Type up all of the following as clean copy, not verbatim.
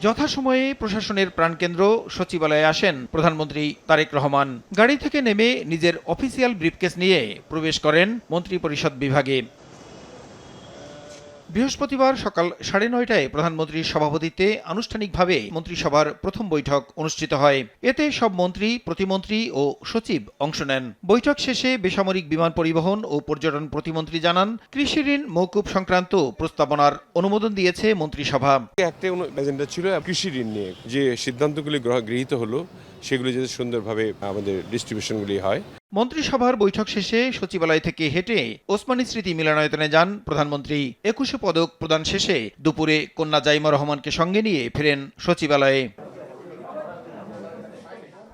যথাসময়ে প্রশাসনের প্রাণকেন্দ্র সচিবালয়ে আসেন প্রধানমন্ত্রী তারেক রহমান। গাড়ি থেকে নেমে নিজের অফিসিয়াল ব্রিফকেস নিয়ে প্রবেশ করেন মন্ত্রিপরিষদ বিভাগে। বৃহস্পতিবার সকাল 9:30টায় প্রধানমন্ত্রীর সভাপতিত্বে আনুষ্ঠানিকভাবে মন্ত্রিসভার প্রথম বৈঠক অনুষ্ঠিত হয়। এতে সব মন্ত্রী, প্রতিমন্ত্রী ও সচিব অংশ নেন। বৈঠক শেষে বেসামরিক বিমান পরিবহন ও পর্যটন প্রতিমন্ত্রী জানান, কৃষি ঋণ মওকুফ সংক্রান্ত প্রস্তাবনার অনুমোদন দিয়েছে মন্ত্রিসভা। একটা এজেন্ডা ছিল কৃষি ঋণ নিয়ে, যে সিদ্ধান্তগুলি গৃহীত হলো সেগুলি যাতে সুন্দরভাবে আমাদের ডিস্ট্রিবিউশনগুলি হয়। মন্ত্রিসভার বৈঠক শেষে সচিবালয় থেকে হেঁটে ওসমানী স্মৃতি মিলনায়তনে যান প্রধানমন্ত্রী। 21 পদক প্রদান শেষে দুপুরে কন্যা জাইমা রহমানকে সঙ্গে নিয়ে ফেরেন সচিবালয়ে।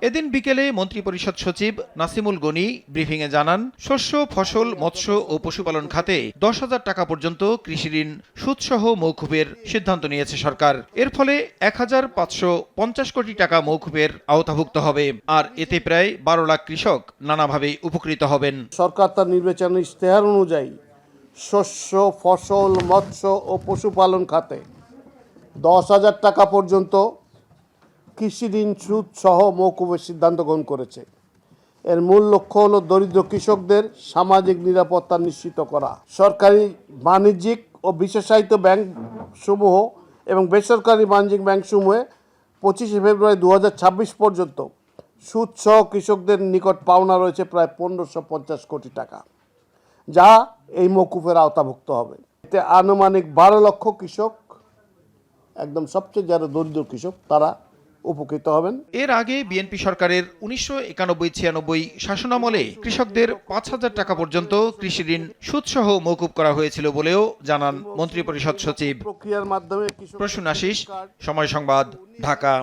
এদিন বিকেলে মন্ত্রিপরিষদ সচিব নাসিমুল গনি ব্রিফিংয়ে জানান, শস্য, ফসল, মৎস্য ও পশুপালন খাতে 10,000 টাকা পর্যন্ত কৃষি ঋণ সুদসহ মওকুফের সিদ্ধান্ত নিয়েছে সরকার। এর ফলে 1,550 কোটি টাকা মওকুফের আওতাভুক্ত হবে। আর এতে প্রায় 12 লাখ কৃষক নানাভাবে উপকৃত হবেন। সরকার তার নির্বাচনী ইশতেহার অনুযায়ী শস্য, ফসল, মৎস্য ও পশুপালন খাতে 10,000 টাকা পর্যন্ত কৃষি ঋণ সুদ সহ মওকুফের সিদ্ধান্ত গ্রহণ করেছে। এর মূল লক্ষ্য হল দরিদ্র কৃষকদের সামাজিক নিরাপত্তা নিশ্চিত করা। সরকারি, বাণিজ্যিক ও বিশেষায়িত ব্যাংক সমূহ এবং বেসরকারি বাণিজ্যিক ব্যাংকসমূহে 25 ফেব্রুয়ারি 2026 পর্যন্ত সুদ সহ কৃষকদের নিকট পাওনা রয়েছে প্রায় 1,550 কোটি টাকা, যা এই মওকুফের আওতাভুক্ত হবে। এতে আনুমানিক 12 লক্ষ কৃষক, একদম সবচেয়ে যারা দরিদ্র কৃষক, তারা উপকৃত হবেন। এর আগে বিএনপি সরকারের 1991-96 শাসনামলে কৃষকদের 5,000 টাকা পর্যন্ত কৃষি ঋণ সুদসহ মওকুফ করা হয়েছিল বলেও জানান মন্ত্রিপরিষদ সচিব। প্রক্রিয়ার মাধ্যমে প্রসূন আশিস, সময় সংবাদ, ঢাকা।